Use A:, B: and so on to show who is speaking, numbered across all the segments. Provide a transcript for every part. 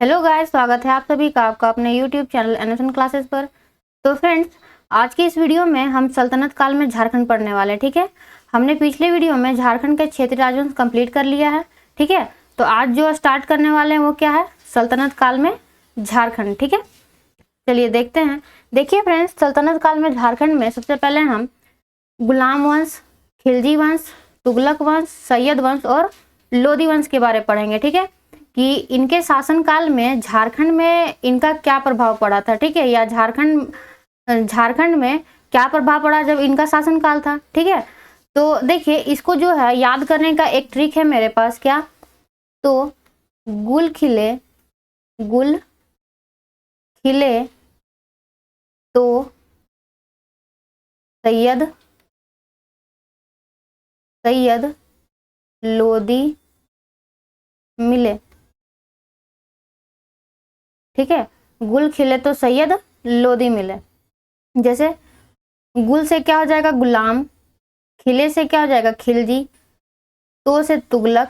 A: Hello guys, स्वागत है आप सभी का आपका अपने यूट्यूब चैनल एनएसएन क्लासेस पर। तो फ्रेंड्स, आज की इस वीडियो में हम सल्तनत काल में झारखंड पढ़ने वाले हैं। ठीक है, हमने पिछले वीडियो में झारखंड के क्षेत्रीय राजवंश कंप्लीट कर लिया है। ठीक है, तो आज जो स्टार्ट करने वाले हैं वो क्या है, सल्तनत काल में झारखंड। ठीक है, चलिए देखते हैं। देखिए फ्रेंड्स, सल्तनत काल में झारखंड में सबसे पहले हम गुलाम वंश, खिलजी वंश, तुगलक वंश, सैयद वंश और लोदी वंश के बारे में पढ़ेंगे। ठीक है, कि इनके शासनकाल में झारखंड में इनका क्या प्रभाव पड़ा था। ठीक है, या झारखंड में क्या प्रभाव पड़ा जब इनका शासनकाल था। ठीक है, तो देखिए इसको जो है याद करने का एक ट्रिक है मेरे पास। क्या, तो गुल खिले तो सैयद लोदी मिले। ठीक है, गुल खिले तो सैयद लोदी मिले। जैसे गुल से क्या हो जाएगा, गुलाम। खिले से क्या हो जाएगा, खिलजी। तो से तुगलक।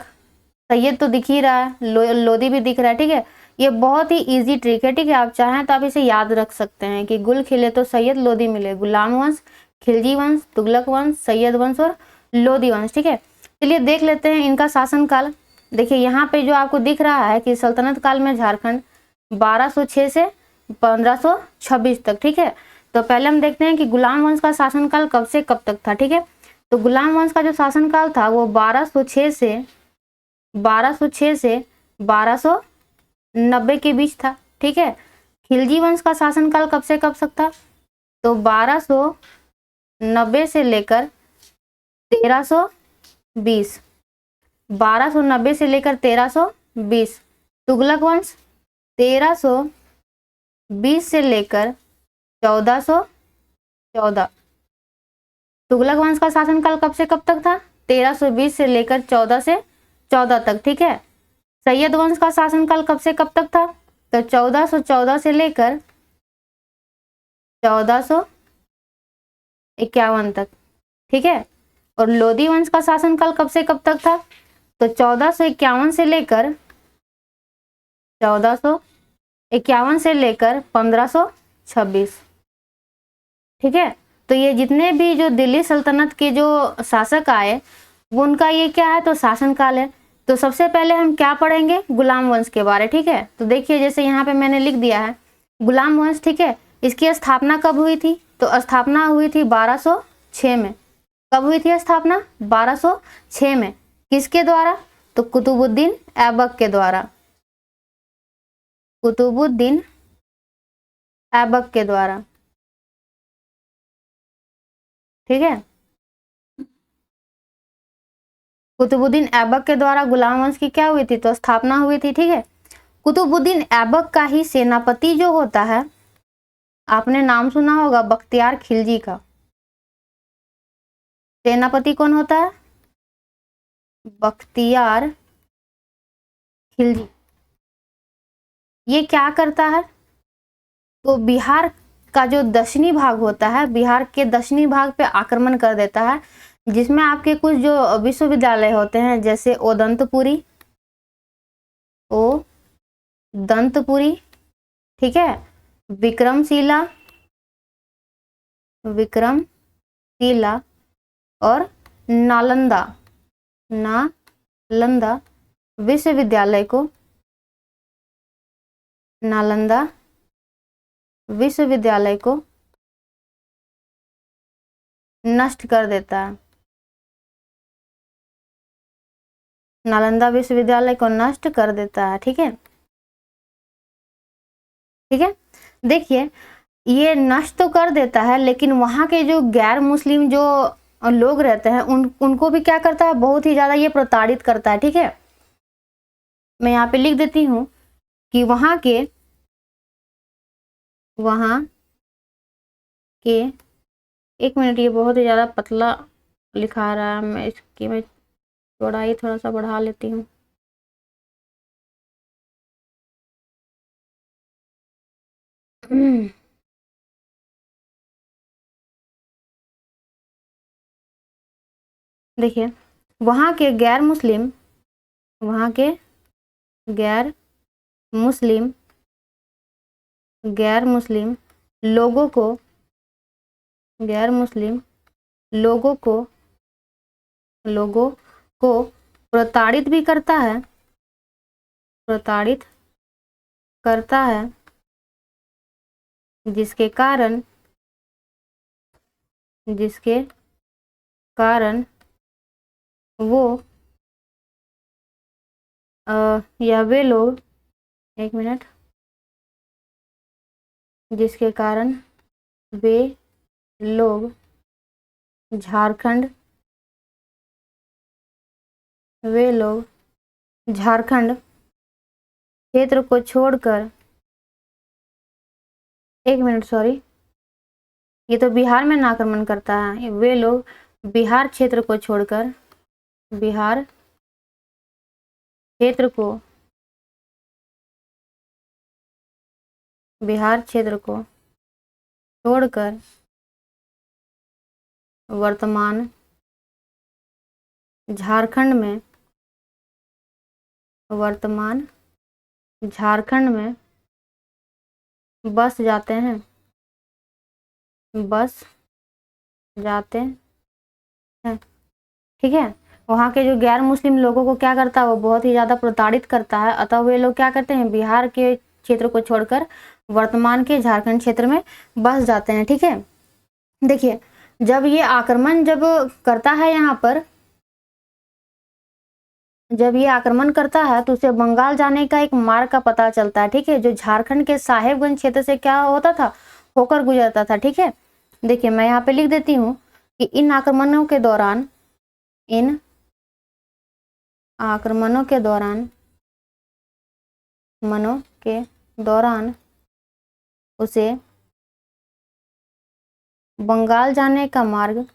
A: सैयद तो दिख ही रहा है, लोदी भी दिख रहा है। ठीक है, ये बहुत ही इजी ट्रिक है। ठीक है, आप चाहें तो आप इसे याद रख सकते हैं कि गुल खिले तो सैयद लोदी मिले। गुलाम वंश, खिलजी वंश, तुगलक वंश, सैयद वंश और लोदी वंश। ठीक है, चलिए देख लेते हैं इनका शासनकाल। देखिए यहाँ पे जो आपको दिख रहा है कि सल्तनत काल में झारखंड 1206 से 1526 तक। ठीक है, तो पहले हम देखते हैं कि गुलाम वंश का शासनकाल कब से कब तक था। ठीक है, तो गुलाम वंश का जो शासनकाल था वो 1206 से 1290 के बीच था। ठीक है, खिलजी वंश का शासनकाल कब से कब तक था, तो 1290 से लेकर 1320। 1290 से लेकर 1320। तुगलक वंश 1320 से लेकर 1414। तुगलक वंश का शासनकाल कब से कब तक था, 1320 से लेकर 14 से 14 तक। ठीक है, सैयद वंश का शासनकाल कब से कब तक था, तो 1414 से लेकर 1451 तक। ठीक है, और लोदी वंश का शासनकाल कब से कब तक था, तो 1451 से लेकर 1526। ठीक है, तो ये जितने भी जो दिल्ली सल्तनत के जो शासक आए वो उनका ये क्या है, तो शासनकाल है। तो सबसे पहले हम क्या पढ़ेंगे, गुलाम वंश के बारे। ठीक है, तो देखिए जैसे यहाँ पे मैंने लिख दिया है गुलाम वंश। ठीक है, इसकी स्थापना कब हुई थी, तो स्थापना हुई थी 1206 में। कब हुई थी स्थापना, 1206 में। किसके द्वारा, तो कुतुबुद्दीन ऐबक के द्वारा। कुतुबुद्दीन ऐबक के द्वारा। ठीक है, कुतुबुद्दीन ऐबक के द्वारा गुलाम वंश की क्या हुई थी, तो स्थापना हुई थी। ठीक है, कुतुबुद्दीन ऐबक का ही सेनापति जो होता है, आपने नाम सुना होगा बख्तियार खिलजी का। सेनापति कौन होता है, बख्तियार खिलजी। ये क्या करता है, तो बिहार का जो दक्षिणी भाग होता है, बिहार के दक्षिणी भाग पे आक्रमण कर देता है, जिसमें आपके कुछ जो विश्वविद्यालय होते हैं, जैसे ओदंतपुरी। ठीक है, विक्रमशिला और नालंदा विश्वविद्यालय को नष्ट कर देता है। नालंदा विश्वविद्यालय को नष्ट कर देता है। ठीक है, ठीक है, देखिए ये नष्ट तो कर देता है, लेकिन वहां के जो गैर मुस्लिम जो लोग रहते हैं उनको भी क्या करता है, बहुत ही ज्यादा ये प्रताड़ित करता है। ठीक है, मैं यहाँ पे लिख देती हूँ कि वहां के एक मिनट, ये बहुत ही ज्यादा पतला लिखा रहा है, मैं चौड़ाई थोड़ा सा बढ़ा लेती हूँ। देखिए वहां के गैर मुस्लिम गैर मुस्लिम लोगों को प्रताड़ित भी करता है, जिसके कारण वो या वे लोग, एक मिनट, जिसके कारण वे लोग झारखंड क्षेत्र को छोड़कर, एक मिनट सॉरी, ये तो बिहार में आक्रमण करता है। वे लोग बिहार क्षेत्र को छोड़कर वर्तमान झारखंड में बस जाते हैं, ठीक है। वहाँ के जो गैर मुस्लिम लोगों को क्या करता है, वो बहुत ही ज़्यादा प्रताड़ित करता है। अतः वे लोग क्या करते हैं, बिहार के क्षेत्र को छोड़कर वर्तमान के झारखंड क्षेत्र में बस जाते हैं, ठीक है। देखिए, जब ये आक्रमण करता है यहाँ पर, जब ये आक्रमण करता है तो उसे बंगाल जाने का एक मार्ग का पता चलता है, ठीक है, जो झारखंड के साहेबगंज क्षेत्र से क्या होता था, होकर गुजरता था, ठीक है। देखिए, मैं यहाँ पे लिख देती हूँ कि इन आक्रमणों के दौरान उसे बंगाल जाने का मार्ग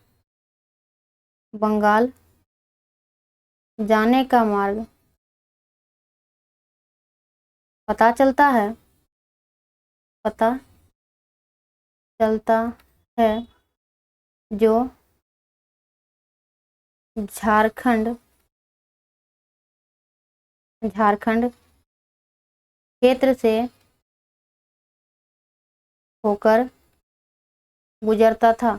A: पता चलता है, जो झारखंड क्षेत्र से होकर गुजरता था,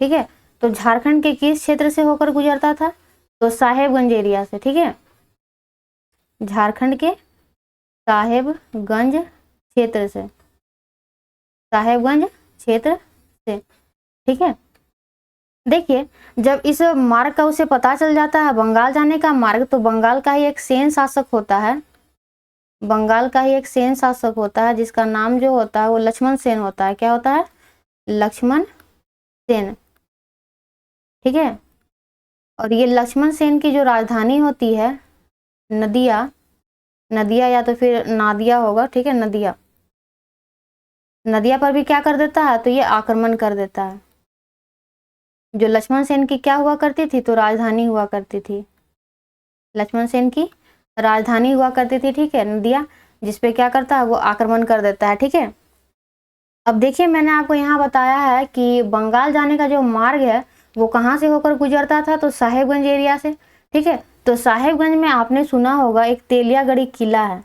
A: ठीक है। तो झारखंड के किस क्षेत्र से होकर गुजरता था, तो साहेबगंज एरिया से, ठीक है, झारखंड के साहेबगंज क्षेत्र से, ठीक है। देखिए, जब इस मार्ग का उसे पता चल जाता है, बंगाल जाने का मार्ग, तो बंगाल का ही एक सेन शासक होता है, जिसका नाम जो होता है वो लक्ष्मण सेन होता है। क्या होता है, लक्ष्मण सेन, ठीक है। और ये लक्ष्मण सेन की जो राजधानी होती है नदिया या तो फिर नादिया होगा, ठीक है, नदिया पर भी क्या कर देता है, तो ये आक्रमण कर देता है। जो लक्ष्मण सेन की क्या हुआ करती थी, तो राजधानी हुआ करती थी, लक्ष्मण सेन की राजधानी हुआ करती थी, ठीक है, नदिया, जिसपे क्या करता है, वो आक्रमण कर देता है, ठीक है। अब देखिए, मैंने आपको यहाँ बताया है कि बंगाल जाने का जो मार्ग है वो कहाँ से होकर गुजरता था, तो साहेबगंज एरिया से, ठीक है। तो साहेबगंज में आपने सुना होगा एक तेलियागढ़ी किला है,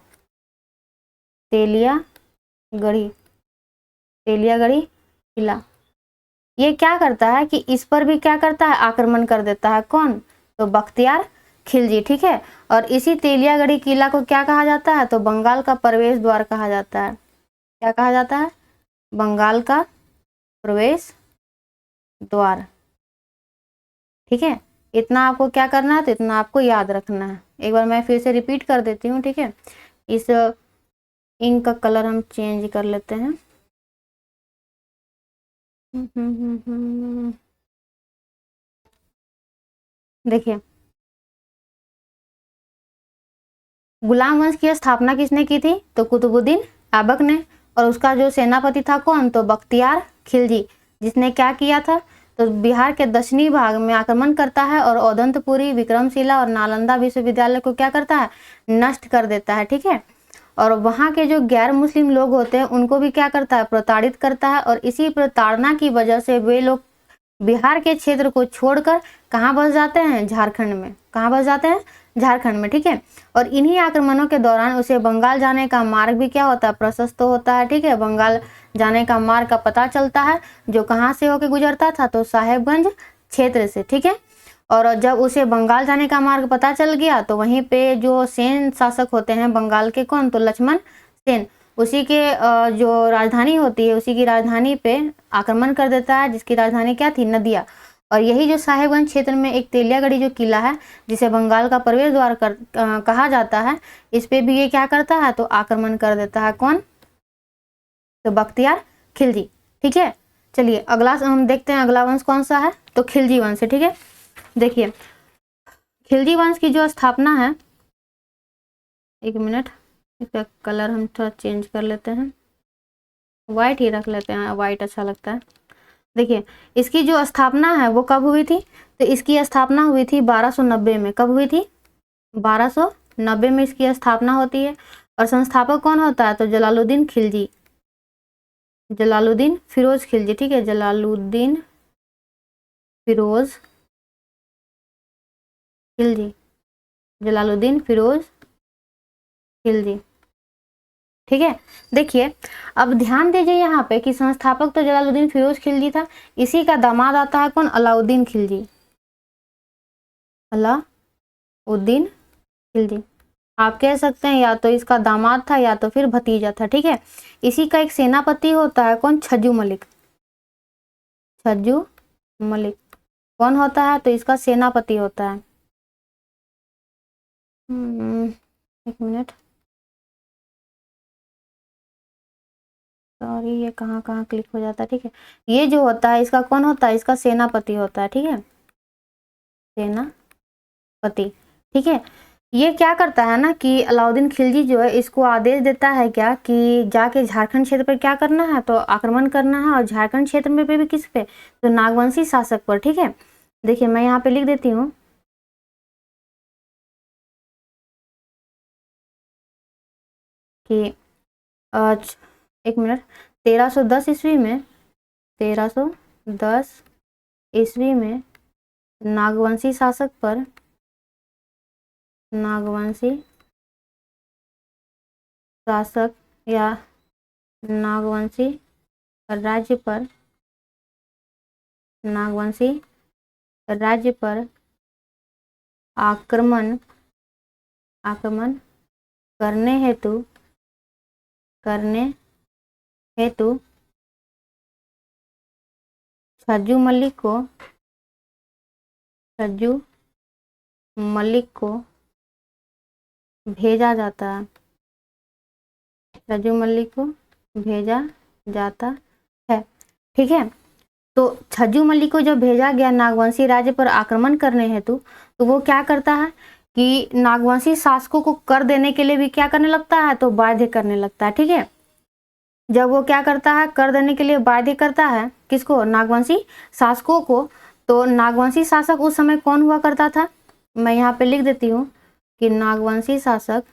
A: तेलियागढ़ी किला। ये क्या करता है कि इस पर भी क्या करता है, आक्रमण कर देता है। कौन, तो बख्तियार खिलजी, ठीक है। और इसी तेलियागढ़ी किला को क्या कहा जाता है, तो बंगाल का प्रवेश द्वार कहा जाता है। क्या कहा जाता है, बंगाल का प्रवेश द्वार, ठीक है। इतना आपको क्या करना है, तो इतना आपको याद रखना है। एक बार मैं फिर से रिपीट कर देती हूँ, ठीक है। इस इंक का कलर हम चेंज कर लेते हैं। देखिए, गुलाम वंश की स्थापना किसने की थी, तो कुतुबुद्दीन ऐबक ने। और उसका जो सेनापति था कौन, तो बख्तियार खिलजी, जिसने क्या किया था, तो बिहार के दक्षिणी भाग में आक्रमण करता है और औदंतपुरी, विक्रमशिला और नालंदा विश्वविद्यालय को क्या करता है, नष्ट कर देता है, ठीक है। और वहाँ के जो गैर मुस्लिम लोग होते हैं उनको भी क्या करता है, प्रताड़ित करता है। और इसी प्रताड़ना की वजह से वे लोग बिहार के क्षेत्र को छोड़कर कहाँ बस जाते हैं, झारखंड में। कहाँ बस जाते हैं, झारखंड में, ठीक है। और इन्हीं आक्रमणों के दौरान उसे बंगाल जाने का मार्ग भी क्या होता है, प्रशस्त होता है, ठीक है। बंगाल जाने का मार्ग का पता चलता है, जो कहाँ से होकर गुजरता था, तो साहेबगंज क्षेत्र से, ठीक है। और जब उसे बंगाल जाने का मार्ग पता चल गया तो वहीं पे जो सेन शासक होते हैं बंगाल के, कौन, तो लक्ष्मण सेन, उसी के जो राजधानी होती है, उसी की राजधानी पे आक्रमण कर देता है, जिसकी राजधानी क्या थी, नदिया। और यही जो साहेबगंज क्षेत्र में एक तेलियागढ़ी जो किला है, जिसे बंगाल का प्रवेश द्वार कहा जाता है, इस पे भी ये क्या करता है, तो आक्रमण कर देता है, कौन, तो बख्तियार खिलजी, ठीक है। चलिए अगला हम देखते हैं, अगला वंश कौन सा है, तो खिलजी वंश है, ठीक है। देखिए खिलजी वंश की जो स्थापना है, एक मिनट, इसका कलर हम थोड़ा चेंज कर लेते हैं, वाइट ही रख लेते हैं, वाइट अच्छा लगता है। देखिए इसकी जो स्थापना है वो कब हुई थी, तो इसकी स्थापना हुई थी 1290 में। कब हुई थी, 1290 में इसकी स्थापना होती है। और संस्थापक कौन होता है, तो जलालुद्दीन खिलजी, जलालुद्दीन फिरोज खिलजी, ठीक है, जलालुद्दीन फिरोज खिलजी, जलालुद्दीन फिरोज खिलजी, ठीक है। देखिए अब ध्यान दीजिए यहाँ पे कि संस्थापक तो जलालुद्दीन फिरोज खिलजी था, इसी का दामाद आता है कौन, अलाउद्दीन खिलजी, अलाउद्दीन खिलजी। आप कह सकते हैं या तो इसका दामाद था या तो फिर भतीजा था, ठीक है। इसी का एक सेनापति होता है कौन, छज्जू मलिक, छज्जू मलिक कौन होता है, तो इसका सेनापति होता है। एक मिनट, सॉरी ये कहाँ कहाँ क्लिक हो जाता है, ठीक है। ये जो होता है इसका कौन होता है, इसका सेनापति होता है, ठीक है, सेनापति, ठीक है। ये क्या करता है ना कि अलाउद्दीन खिलजी जो है इसको आदेश देता है क्या, कि जाके झारखंड क्षेत्र पर क्या करना है, तो आक्रमण करना है। और झारखंड क्षेत्र में भी किस पे, तो नागवंशी शासक पर, ठीक है। देखिए मैं यहाँ पे लिख देती हूँ कि एक मिनट, 1310 ईस्वी में, 1310 ईस्वी में नागवंशी शासक पर, नागवंशी शासक या नागवंशी राज्य पर, नागवंशी राज्य पर आक्रमण आक्रमण करने हेतु छज्जू मलिक को भेजा जाता है, छज्जू मलिक को भेजा जाता है, ठीक है। तो छज्जू मलिक को जब भेजा गया नागवंशी राज्य पर आक्रमण करने हेतु, तो वो क्या करता है कि नागवंशी शासकों को कर देने के लिए भी क्या करने लगता है, तो बाध्य करने लगता है, ठीक है। जब वो क्या करता है, कर देने के लिए बाध्य करता है, किसको, नागवंशी शासकों को। तो नागवंशी शासक उस समय कौन हुआ करता था, मैं यहाँ पे लिख देती हूँ कि नागवंशी शासक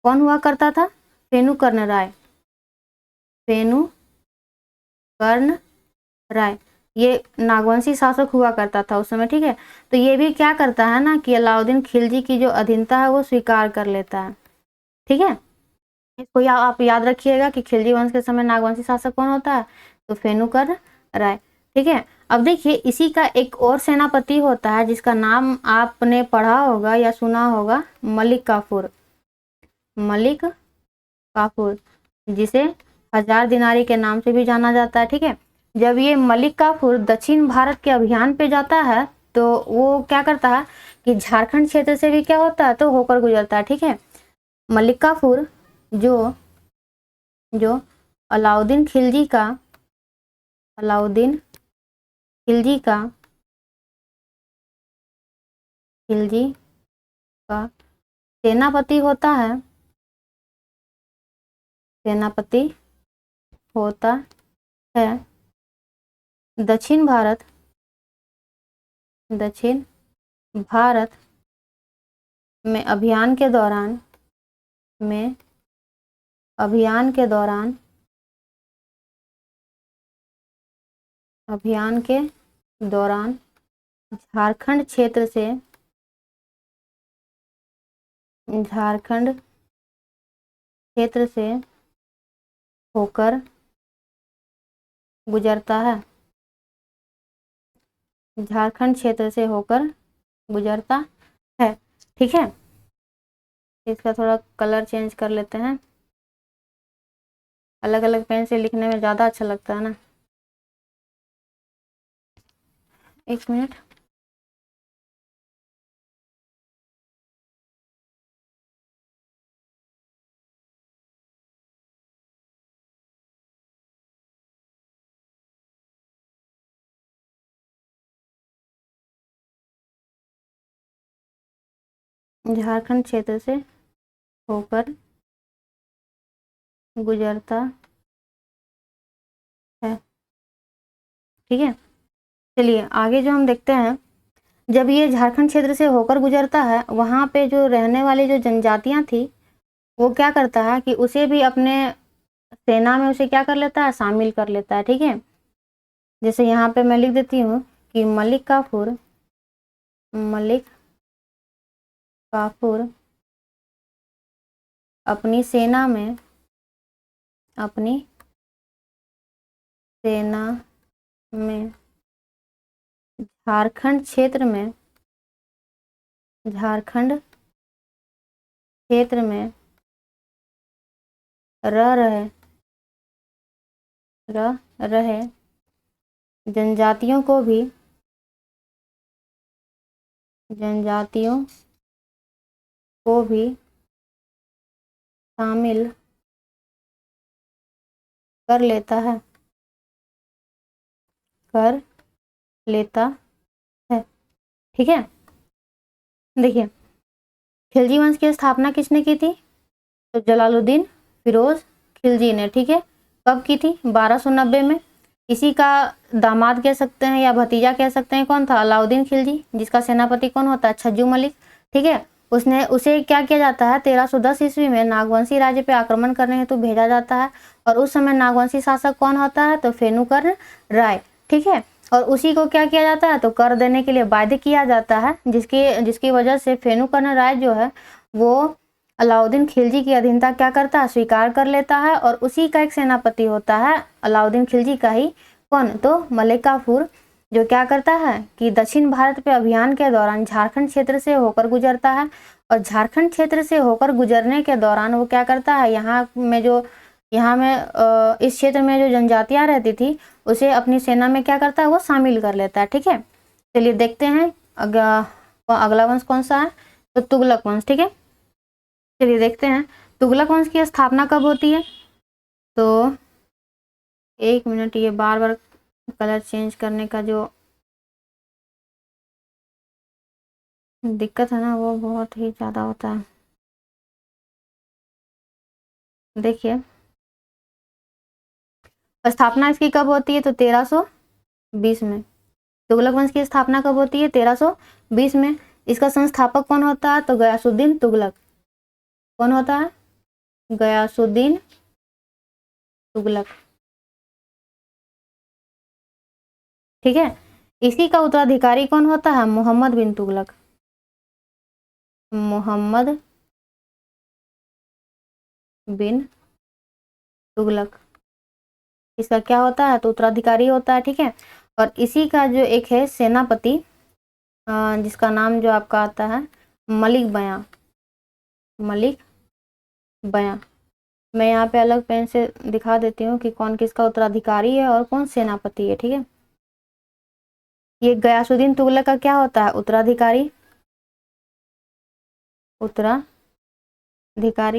A: कौन हुआ करता था, फेनुकर्ण राय, ये नागवंशी शासक हुआ करता था उस समय, ठीक है। तो ये भी क्या करता है ना कि अलाउद्दीन खिलजी की जो अधीनता है वो स्वीकार कर लेता है, ठीक है। इसको आप याद रखिएगा कि खिलजी वंश के समय नागवंशी शासक कौन होता है, तो फेनुकर्ण राय, ठीक है। अब देखिए इसी का एक और सेनापति होता है जिसका नाम आपने पढ़ा होगा या सुना होगा, मलिक काफूर, जिसे हजार दिनारी के नाम से भी जाना जाता है, ठीक है। जब ये मलिक काफूर दक्षिण भारत के अभियान पे जाता है तो वो क्या करता है कि झारखंड क्षेत्र से भी क्या होता है, तो होकर गुजरता है, ठीक है। मलिक काफूर जो अलाउद्दीन खिलजी का सेनापति होता है दक्षिण भारत में अभियान के दौरान अभियान के दौरान झारखंड क्षेत्र से होकर गुजरता है। झारखंड क्षेत्र से होकर गुजरता है। ठीक है, इसका थोड़ा कलर चेंज कर लेते हैं, अलग अलग पेन से लिखने में ज़्यादा अच्छा लगता है ना। एक मिनट। झारखंड क्षेत्र से होकर गुजरता है। ठीक है, चलिए आगे जो हम देखते हैं, जब ये झारखंड क्षेत्र से होकर गुजरता है, वहाँ पे जो रहने वाली जो जनजातियाँ थी, वो क्या करता है कि उसे भी अपने सेना में उसे क्या कर लेता है, शामिल कर लेता है। ठीक है, जैसे यहाँ पे मैं लिख देती हूँ कि मलिक काफूर अपनी सेना में झारखंड क्षेत्र में रह रहे जनजातियों को भी शामिल कर लेता है। ठीक है, देखिए खिलजी वंश की स्थापना किसने की थी? तो जलालुद्दीन फिरोज खिलजी ने। ठीक है, कब की थी? 1290 में। इसी का दामाद कह सकते हैं या भतीजा कह सकते हैं, कौन था? अलाउद्दीन खिलजी, जिसका सेनापति कौन होता है? छज्जू मलिक। ठीक है, उसे क्या किया जाता है? 1310 ईस्वी में नागवंशी राज्य पे आक्रमण करने हेतु भेजा जाता है। और उस समय नागवंशी शासक कौन होता है? तो फेनुकर्ण राय। ठीक है, और उसी को क्या किया जाता है? तो कर देने के लिए बाध्य किया जाता है, जिसकी वजह से फेनुकर्ण राय जो है वो अलाउद्दीन खिलजी की अधीनता क्या करता है? स्वीकार कर लेता है। और उसी का एक सेनापति होता है अलाउद्दीन खिलजी का ही, कौन? तो मलिक काफूर, जो क्या करता है कि दक्षिण भारत पे अभियान के दौरान झारखंड क्षेत्र से होकर गुजरता है। और झारखंड क्षेत्र से होकर गुजरने के दौरान वो क्या करता है, यहाँ में इस क्षेत्र में जो जनजातियां रहती थी उसे अपनी सेना में क्या करता है? वो शामिल कर लेता है। ठीक है, चलिए देखते हैं अगला वंश कौन सा है? तो तुगलक वंश। ठीक है, चलिए देखते हैं तुगलक वंश की स्थापना कब होती है। तो एक मिनट, ये बार बार कलर चेंज करने का जो दिक्कत है ना, वो बहुत ही ज़्यादा होता है। देखिए स्थापना इसकी कब होती है? तो 1320 में। तुगलक वंश की स्थापना कब होती है? 1320 में। इसका संस्थापक कौन होता है? तो गयासुद्दीन तुगलक। कौन होता है? गयासुद्दीन तुगलक। ठीक है, इसी का उत्तराधिकारी कौन होता है? मोहम्मद बिन तुगलक। मोहम्मद बिन तुगलक इसका क्या होता है? तो उत्तराधिकारी होता है। ठीक है, और इसी का जो एक है सेनापति, जिसका नाम जो आपका आता है मलिक बयां। मैं यहाँ पे अलग पेन से दिखा देती हूँ कि कौन किसका उत्तराधिकारी है और कौन सेनापति है। ठीक है, ये गयासुद्दीन तुगलक का क्या होता है? उत्तराधिकारी।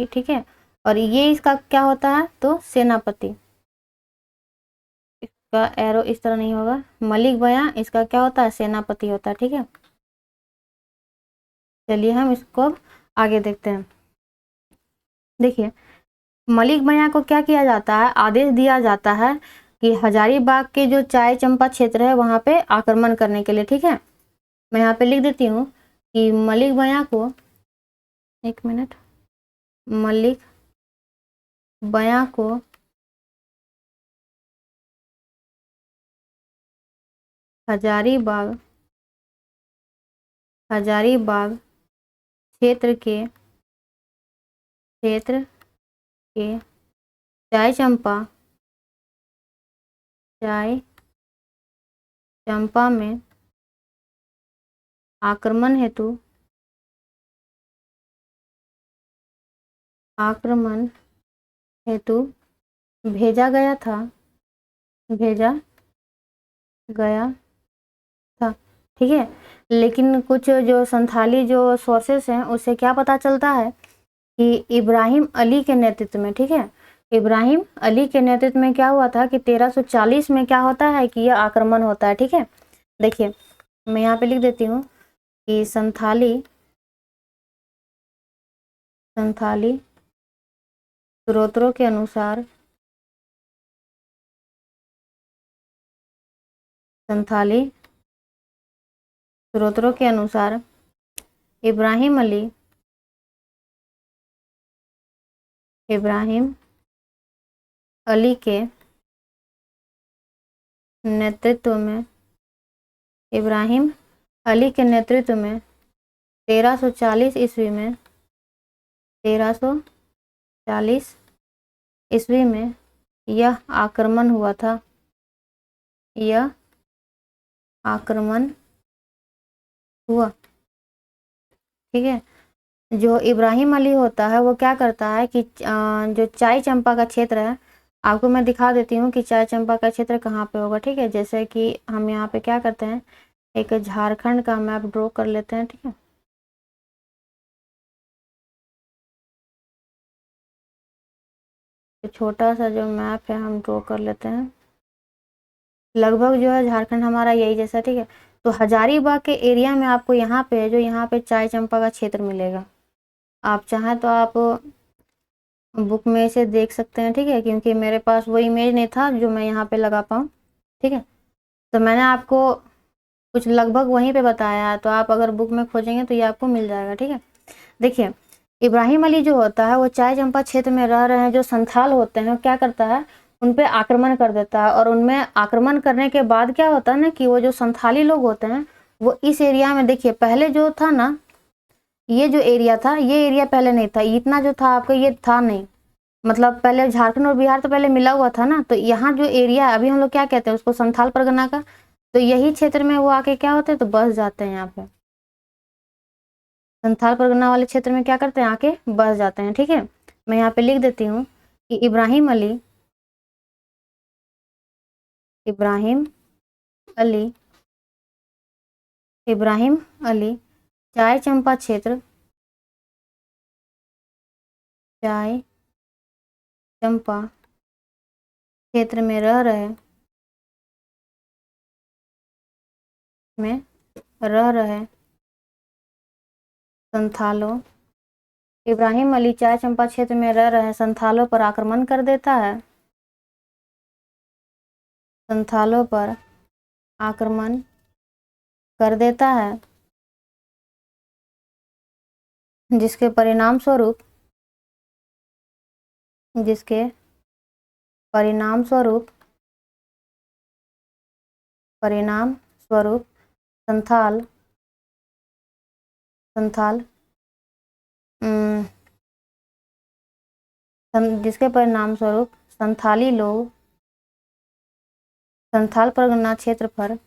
A: ठीक है, और ये इसका क्या होता है? तो सेनापति। इसका एरो इस तरह नहीं होगा। मलिक बयां इसका क्या होता है? सेनापति होता है। ठीक है, चलिए हम इसको आगे देखते हैं। देखिए मलिक बयां को क्या किया जाता है? आदेश दिया जाता है कि हजारीबाग के जो चाय चंपा क्षेत्र है वहां पे आक्रमण करने के लिए। ठीक है, मैं यहाँ पे लिख देती हूँ कि मलिक बयां को, एक मिनट, मलिक बयां को हजारीबाग क्षेत्र के चाय चंपा में आक्रमण हेतु भेजा गया था। ठीक है, लेकिन कुछ जो संथाली जो सोर्सेस हैं उससे क्या पता चलता है कि इब्राहिम अली के नेतृत्व में, ठीक है, इब्राहिम अली के नेतृत्व में क्या हुआ था कि 1340 में क्या होता है कि यह आक्रमण होता है। ठीक है, देखिए मैं यहाँ पे लिख देती हूँ कि संथाली स्रोतों के अनुसार इब्राहिम अली के नेतृत्व में 1340 ईस्वी में यह आक्रमण हुआ था। ठीक है, जो इब्राहिम अली होता है वो क्या करता है कि जो चाय चंपा का क्षेत्र है, आपको मैं दिखा देती हूँ कि चाय चंपा का क्षेत्र कहाँ पे होगा। ठीक है, जैसे कि हम यहाँ पे क्या करते हैं, एक झारखंड का मैप ड्रॉ कर लेते हैं। ठीक है, तो छोटा सा जो मैप है हम ड्रॉ कर लेते हैं, लगभग जो है झारखंड हमारा यही जैसा। ठीक है, तो हजारीबाग के एरिया में आपको यहाँ पे जो यहाँ पे चाय चंपा का क्षेत्र मिलेगा। आप चाहें तो आप बुक में से देख सकते हैं। ठीक है, क्योंकि मेरे पास वो इमेज नहीं था जो मैं यहाँ पे लगा पाऊँ। ठीक है, तो मैंने आपको कुछ लगभग वहीं पे बताया है, तो आप अगर बुक में खोजेंगे तो ये आपको मिल जाएगा। ठीक है, देखिए इब्राहिम अली जो होता है वो चाय चंपा क्षेत्र में रह रहे हैं जो संथाल होते हैं, क्या करता है उन पे आक्रमण कर देता है। और उनमें आक्रमण करने के बाद क्या होता है ना कि वो जो संथाली लोग होते हैं वो इस एरिया में, देखिए पहले जो था ना, ये जो एरिया था, ये एरिया पहले नहीं था, इतना जो था आपका ये था नहीं, मतलब पहले झारखंड और बिहार तो पहले मिला हुआ था ना। तो यहाँ जो एरिया है अभी हम लोग क्या कहते हैं उसको, संथाल परगना का, तो यही क्षेत्र में वो आके क्या होते हैं तो बस जाते हैं। यहाँ पे संथाल परगना वाले क्षेत्र में क्या करते हैं, आके बस जाते हैं। ठीक है, मैं यहाँ पे लिख देती हूँ कि इब्राहिम अली चाय चंपा क्षेत्र में रह रहे संथालों, इब्राहिम अली चाय चंपा क्षेत्र में रह रहे संथालों पर आक्रमण कर देता है। संथालों पर आक्रमण कर देता है, जिसके परिणाम स्वरूप संथाल जिसके परिणाम स्वरूप संथाली लोग संथाल परगना क्षेत्र पर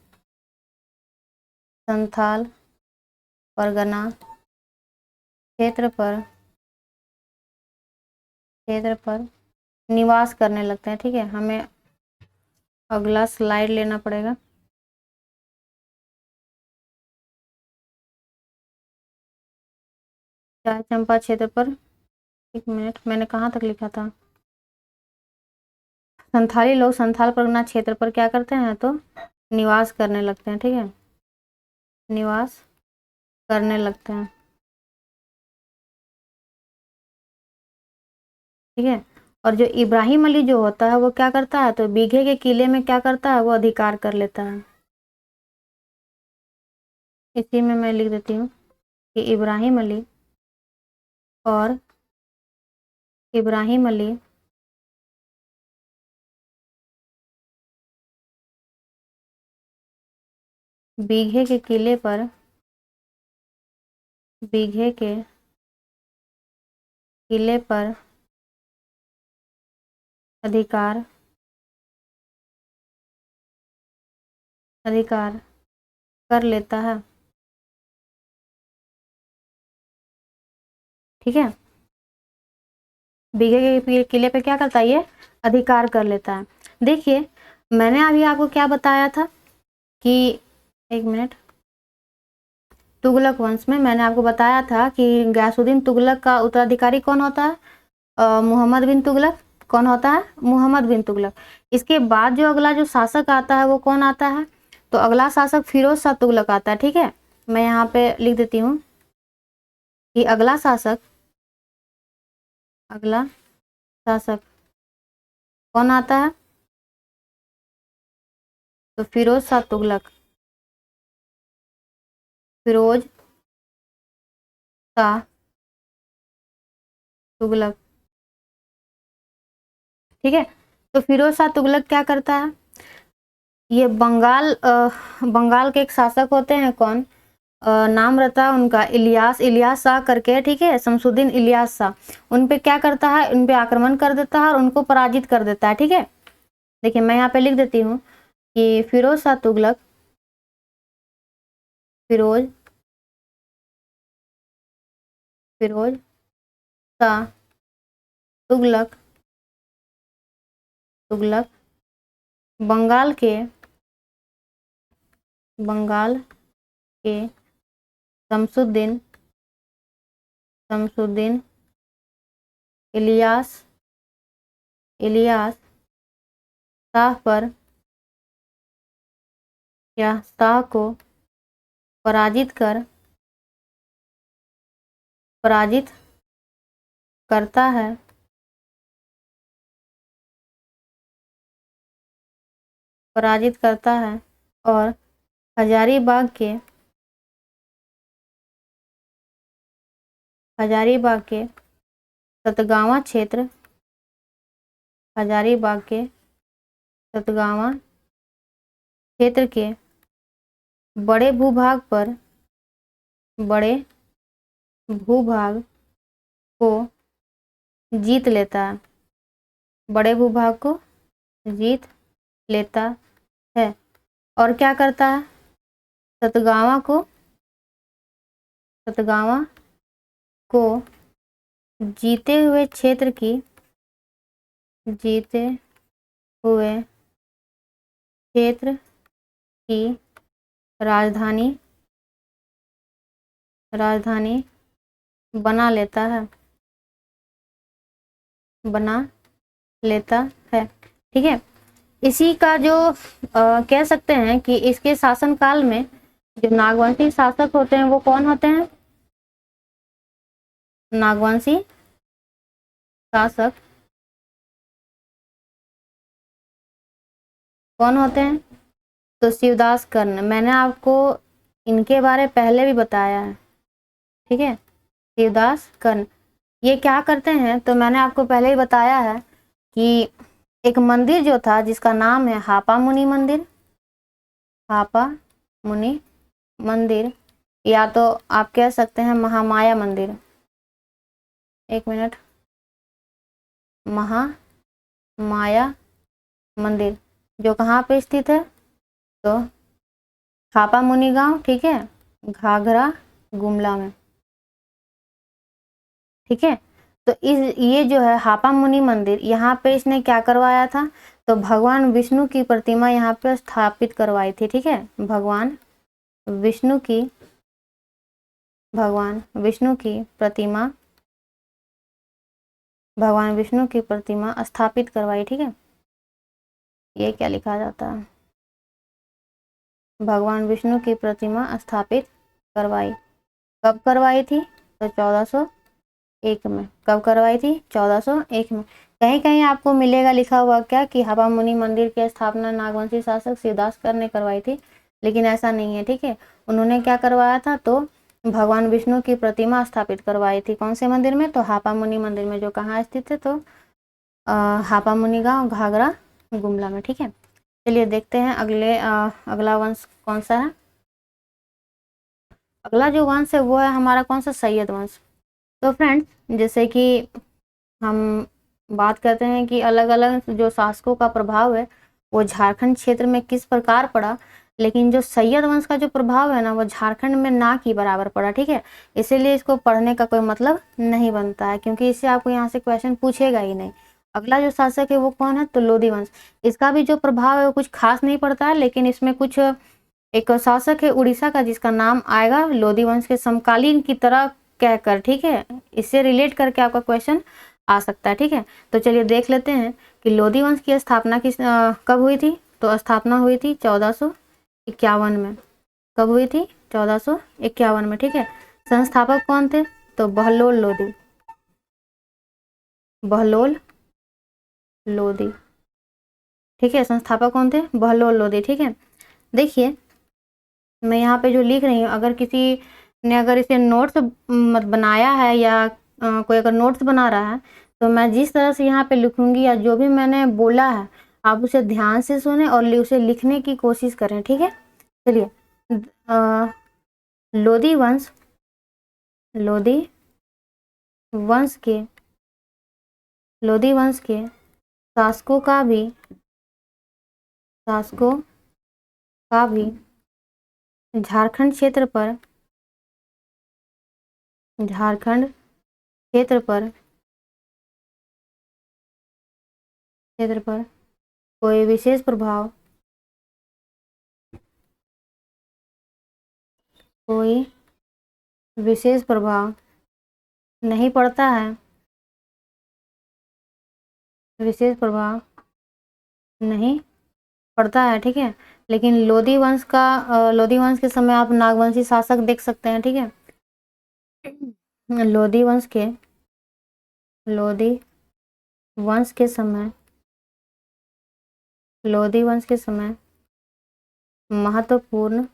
A: निवास करने लगते हैं। ठीक है, हमें अगला स्लाइड लेना पड़ेगा। चाय चंपा क्षेत्र पर, एक मिनट, मैंने कहाँ तक लिखा था, संथाली लोग संथाल परगना क्षेत्र पर क्या करते हैं तो निवास करने लगते हैं। ठीक है, निवास करने लगते हैं। ठीक है, और जो इब्राहिम अली जो होता है वो क्या करता है तो बीघे के किले में क्या करता है वो अधिकार कर लेता है। इसी में मैं लिख देती हूँ कि इब्राहिम अली बीघे के किले पर, बीघे के किले पर अधिकार अधिकार कर लेता है। ठीक है, बीघे के किले पे क्या करता है, ये अधिकार कर लेता है। देखिए मैंने अभी आपको क्या बताया था कि, एक मिनट, तुगलक वंश में मैंने आपको बताया था कि गयासुद्दीन तुगलक का उत्तराधिकारी कौन होता है, मोहम्मद बिन तुगलक। कौन होता है, मोहम्मद बिन तुगलक। इसके बाद जो अगला जो शासक आता है वो कौन आता है, तो अगला शासक फिरोज शाह तुगलक आता है। ठीक है, मैं यहाँ पे लिख देती हूँ कि अगला शासक कौन आता है, तो फिरोज शाह तुगलक। फिरोज शाह तुगलक। ठीक है, तो फिरोज शाह तुगलक क्या करता है, ये बंगाल के एक शासक होते हैं, कौन, नाम रहता है उनका इलियास शाह करके। ठीक है, शमसुद्दीन इलियास शाह, उन पे क्या करता है, उन पे आक्रमण कर देता है और उनको पराजित कर देता है। ठीक है, देखिए मैं यहाँ पे लिख देती हूँ कि फिरोज शाह तुगलक, फिरोज शाह तुगलक बंगाल के शमसुद्दीन इलियास शाह पर, या शाह को पराजित करता है, और हजारीबाग के सतगावा क्षेत्र, के बड़े भूभाग को जीत लेता है, है। और क्या करता है, सतगावा को जीते हुए क्षेत्र की राजधानी बना लेता है। ठीक है, इसी का जो कह सकते हैं कि इसके शासनकाल में जो नागवंशी शासक होते हैं वो कौन होते हैं, नागवंशी शासक कौन होते हैं, तो शिवदास कर्ण। मैंने आपको इनके बारे पहले भी बताया है। ठीक है, शिवदास कर्ण ये क्या करते हैं, तो मैंने आपको पहले ही बताया है कि एक मंदिर जो था जिसका नाम है हापा मुनि मंदिर, या तो आप कह सकते हैं महामाया मंदिर। एक मिनट, महामाया मंदिर जो कहाँ पे स्थित है, तो हापा मुनि गांव। ठीक है, घाघरा गुमला में। ठीक है, तो ये जो है हापा मुनि मंदिर, यहाँ पे इसने क्या करवाया था, तो भगवान विष्णु की प्रतिमा यहाँ पे स्थापित करवाई थी। ठीक है, भगवान विष्णु की प्रतिमा स्थापित करवाई। ठीक है, ये क्या लिखा जाता है, भगवान विष्णु की प्रतिमा स्थापित करवाई। कब करवाई थी, तो 1401 में। कब करवाई थी, 1401 में। कहीं कहीं आपको मिलेगा लिखा हुआ क्या कि हापा मुनि मंदिर की स्थापना नागवंशी शासक शिवदास कर्ण ने करवाई थी, लेकिन ऐसा नहीं है। ठीक है, उन्होंने क्या करवाया था, तो भगवान विष्णु की प्रतिमा स्थापित करवाई थी। कौन से मंदिर में, तो हापा मुनि मंदिर में, जो कहाँ स्थित है, तो हापा मुनि गांव घाघरा गुमला में। ठीक है, चलिए देखते हैं अगला वंश कौन सा है। अगला जो वंश है वो है हमारा कौन सा, सैयद वंश। तो फ्रेंड्स जैसे कि हम बात करते हैं कि अलग अलग जो शासकों का प्रभाव है वो झारखंड क्षेत्र में किस प्रकार पड़ा, लेकिन जो सैयद वंश का जो प्रभाव है ना वो झारखंड में ना की बराबर पड़ा, ठीक है। इसीलिए इसको पढ़ने का कोई मतलब नहीं बनता है, क्योंकि इससे आपको यहाँ से क्वेश्चन पूछेगा ही नहीं। अगला जो शासक है वो कौन है, तो लोधी वंश। इसका भी जो प्रभाव है वो कुछ खास नहीं पड़ता है, लेकिन इसमें कुछ एक शासक है उड़ीसा का जिसका नाम आएगा लोधी वंश के समकालीन की तरह कहकर, ठीक है। इससे रिलेट करके आपका क्वेश्चन आ सकता है, ठीक है। तो चलिए देख लेते हैं कि लोधी वंश की स्थापना कब हुई थी। तो स्थापना हुई थी 1451 में। कब हुई थी, 1451 में, ठीक है। संस्थापक कौन थे, तो बहलोल लोधी, बहलोल लोधी, ठीक है। संस्थापक कौन थे, बहलोल लोधी, ठीक है। देखिए मैं यहाँ पे जो लिख रही हूँ, अगर किसी ने अगर इसे नोट्स मत बनाया है या कोई अगर नोट्स बना रहा है, तो मैं जिस तरह से यहाँ पे लिखूंगी या जो भी मैंने बोला है आप उसे ध्यान से सुने और उसे लिखने की कोशिश करें, ठीक है। चलिए लोधी वंश, लोधी वंश के, लोधी वंश के शासकों का भी, शासकों का भी झारखंड क्षेत्र पर, झारखंड क्षेत्र पर, क्षेत्र पर कोई विशेष प्रभाव, कोई विशेष प्रभाव नहीं पड़ता है, विशेष प्रभाव नहीं पड़ता है, ठीक है। लेकिन लोधी वंश का लोधी वंश के समय आप नागवंशी शासक देख सकते हैं, ठीक है। लोधी वंश के, लोधी वंश के समय, लोधी वंश के समय महत्वपूर्ण,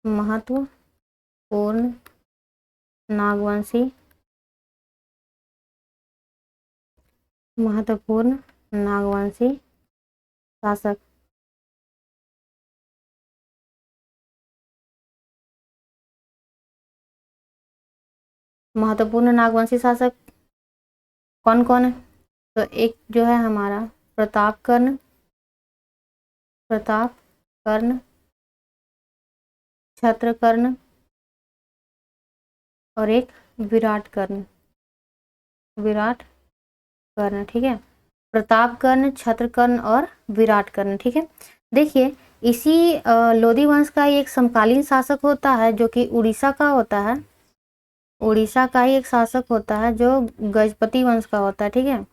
A: महत्वपूर्ण नागवंशी, महत्वपूर्ण नागवंशी शासक, महत्वपूर्ण नागवंशी शासक कौन कौन है, तो एक जो है हमारा प्रताप कर्ण, प्रताप कर्ण, छत्र कर्ण और एक विराट कर्ण, विराट कर्ण, ठीक है। प्रताप कर्ण, छत्र कर्ण और विराट कर्ण, ठीक है। देखिए इसी लोधी वंश का एक समकालीन शासक होता है जो कि उड़ीसा का होता है, उड़ीसा का ही एक शासक होता है जो गजपति वंश का होता है, ठीक है।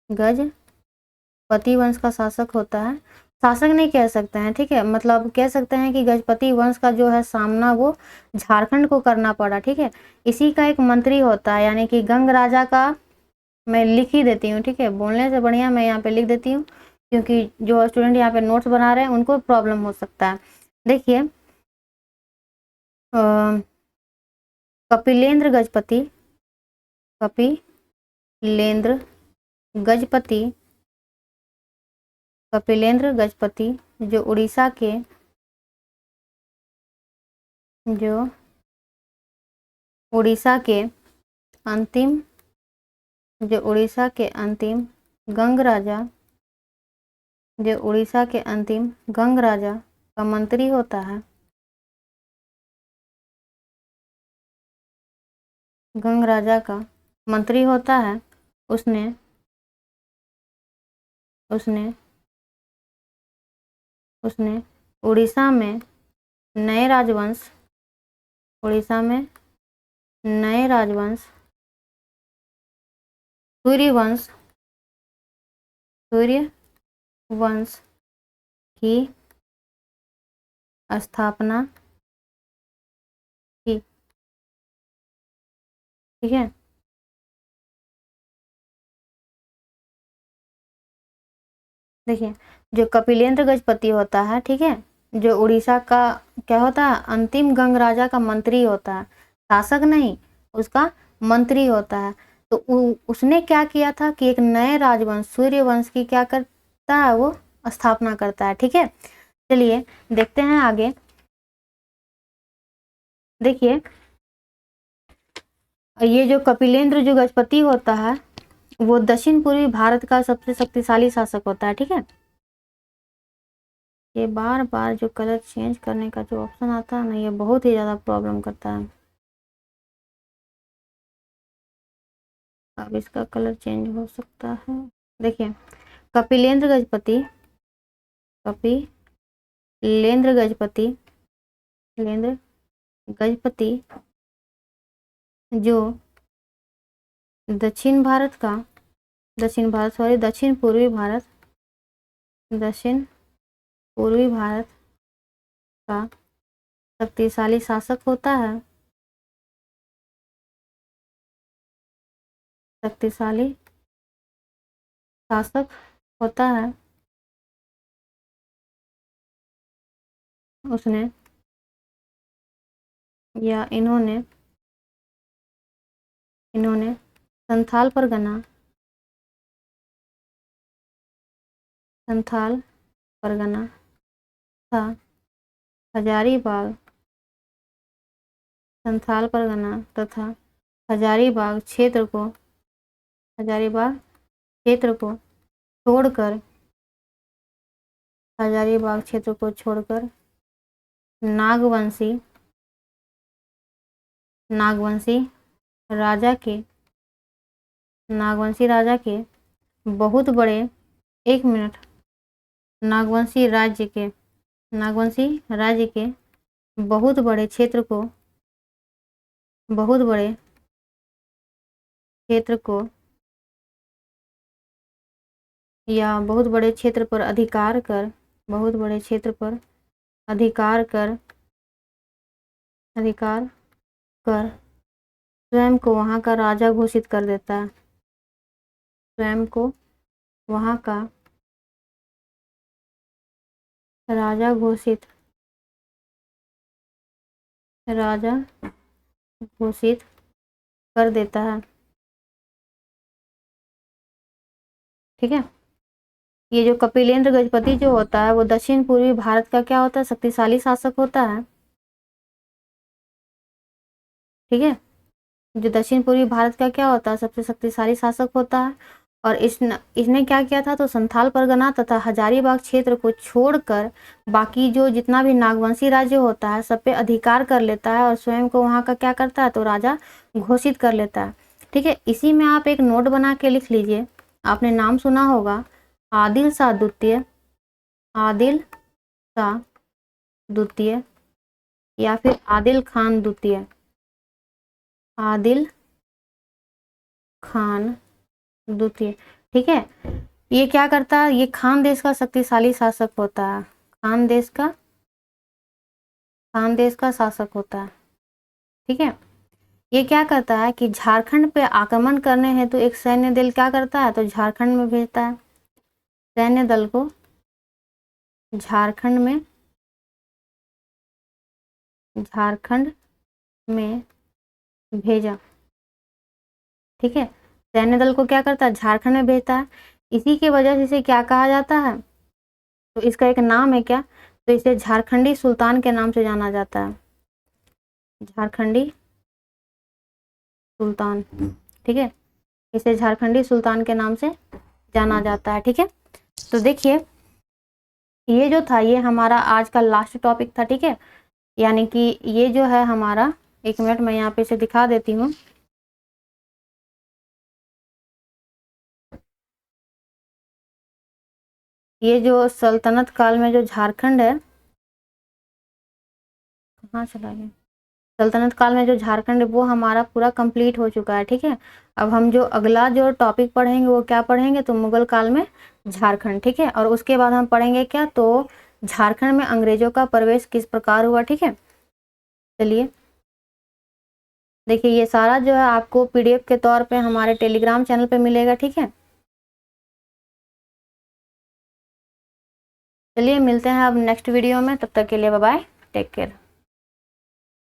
A: गजपति वंश का शासक होता है, शासक नहीं कह सकते हैं, ठीक है। मतलब कह सकते हैं कि गजपति वंश का जो है सामना वो झारखंड को करना पड़ा, ठीक है। इसी का एक मंत्री होता है, यानी कि गंग राजा का, मैं लिख ही देती हूँ, ठीक है। बोलने से बढ़िया मैं यहाँ पे लिख देती हूँ, क्योंकि जो स्टूडेंट यहाँ पे नोट्स बना रहे हैं उनको प्रॉब्लम हो सकता है। देखिए कपिलेंद्र गजपति, कपिलेंद्र गजपति, कपिलेंद्र गजपति जो उड़ीसा के, जो उड़ीसा के अंतिम, जो उड़ीसा के अंतिम गंग राजा, जो उड़ीसा के अंतिम गंग राजा का मंत्री होता है, गंग राजा का मंत्री होता है, उसने, उसने उसने उड़ीसा में नए राजवंश, उड़ीसा में नए राजवंश सूर्यवंश, सूर्यवंश की स्थापना की, ठीक है। देखिए जो कपिलेंद्र गजपति होता है, ठीक है, जो उड़ीसा का क्या होता है, अंतिम गंग राजा का मंत्री होता है, शासक नहीं, उसका मंत्री होता है। तो उसने क्या किया था कि एक नए राजवंश सूर्यवंश की क्या करता है, वो स्थापना करता है, ठीक है। चलिए देखते हैं आगे। देखिए ये जो कपिलेंद्र जो गजपति होता है वो दक्षिण पूर्वी भारत का सबसे शक्तिशाली शासक होता है। ठीक है, ये बार बार जो कलर चेंज करने का जो ऑप्शन आता है ना, ये बहुत ही ज़्यादा प्रॉब्लम करता है। अब इसका कलर चेंज हो सकता है। देखिए कपिलेंद्र गजपति, कपिलेंद्र गजपति, लेंद्र गजपति जो दक्षिण भारत का, दक्षिण पूर्वी भारत, दक्षिण पूर्वी भारत का शक्तिशाली शासक होता है, शक्तिशाली शासक होता है। उसने या इन्होंने संथाल परगना, संथाल परगना तथा हजारीबाग, संथाल परगना तथा हजारीबाग क्षेत्र को, हजारीबाग क्षेत्र को छोड़कर, हजारीबाग क्षेत्र को छोड़कर नागवंशी, नागवंशी राजा के, नागवंशी राजा के बहुत बड़े, एक मिनट, नागवंशी राज्य के, नागवंशी राज्य के बहुत बड़े क्षेत्र को, बहुत बड़े क्षेत्र को या बहुत बड़े क्षेत्र पर अधिकार कर, बहुत बड़े क्षेत्र पर अधिकार कर, अधिकार कर स्वयं को वहाँ का राजा घोषित कर देता है, स्वयं को वहाँ का राजा घोषित, राजा घोषित कर देता है। ठीक है, ये जो कपिलेंद्र गजपति जो होता है वो दक्षिण पूर्वी भारत का क्या होता है, शक्तिशाली शासक होता है। ठीक है, जो दक्षिण पूर्वी भारत का क्या होता है, सबसे शक्तिशाली शासक होता है। और इसने क्या किया था, तो संथाल परगना तथा हजारीबाग क्षेत्र को छोड़कर बाकी जो जितना भी नागवंशी राज्य होता है सब पे अधिकार कर लेता है और स्वयं को वहाँ का क्या करता है, तो राजा घोषित कर लेता है। ठीक है, इसी में आप एक नोट बना के लिख लीजिए, आपने नाम सुना होगा आदिल शाह द्वितीय, आदिल शाह द्वितीय या फिर आदिल खान द्वितीय, आदिल खान द्वितीय। ठीक है, ये क्या करता है, ये खान देश का शक्तिशाली शासक होता है, खान देश का, खान देश का शासक होता है। ठीक है, ये क्या करता है कि झारखंड पे आक्रमण करने हेतु तो एक सैन्य दल क्या करता है, तो झारखंड में भेजता है, सैन्य दल को झारखंड में, झारखंड में भेजा। ठीक है, सैन्य दल को क्या करता है, झारखंड में भेजता है। इसी के वजह से इसे क्या कहा जाता है, तो इसका एक नाम है क्या, तो इसे झारखंडी सुल्तान के नाम से जाना जाता है, झारखंडी सुल्तान। ठीक है, इसे झारखंडी सुल्तान के नाम से जाना जाता है। ठीक है, तो देखिए ये जो था ये हमारा आज का लास्ट टॉपिक था। ठीक है, यानी कि ये जो है हमारा, एक मिनट मैं यहाँ पे इसे दिखा देती हूँ। ये जो सल्तनत काल में जो झारखंड है, कहाँ चला गया, सल्तनत काल में जो झारखंड है वो हमारा पूरा कंप्लीट हो चुका है। ठीक है, अब हम जो अगला जो टॉपिक पढ़ेंगे वो क्या पढ़ेंगे, तो मुगल काल में झारखंड। ठीक है, और उसके बाद हम पढ़ेंगे क्या, तो झारखंड में अंग्रेजों का प्रवेश किस प्रकार हुआ। ठीक है, चलिए देखिए ये सारा जो है आपको PDF के तौर पे हमारे टेलीग्राम चैनल पे मिलेगा। ठीक है, चलिए मिलते हैं अब नेक्स्ट वीडियो में, तब तक के लिए बाय बाय, टेक केयर।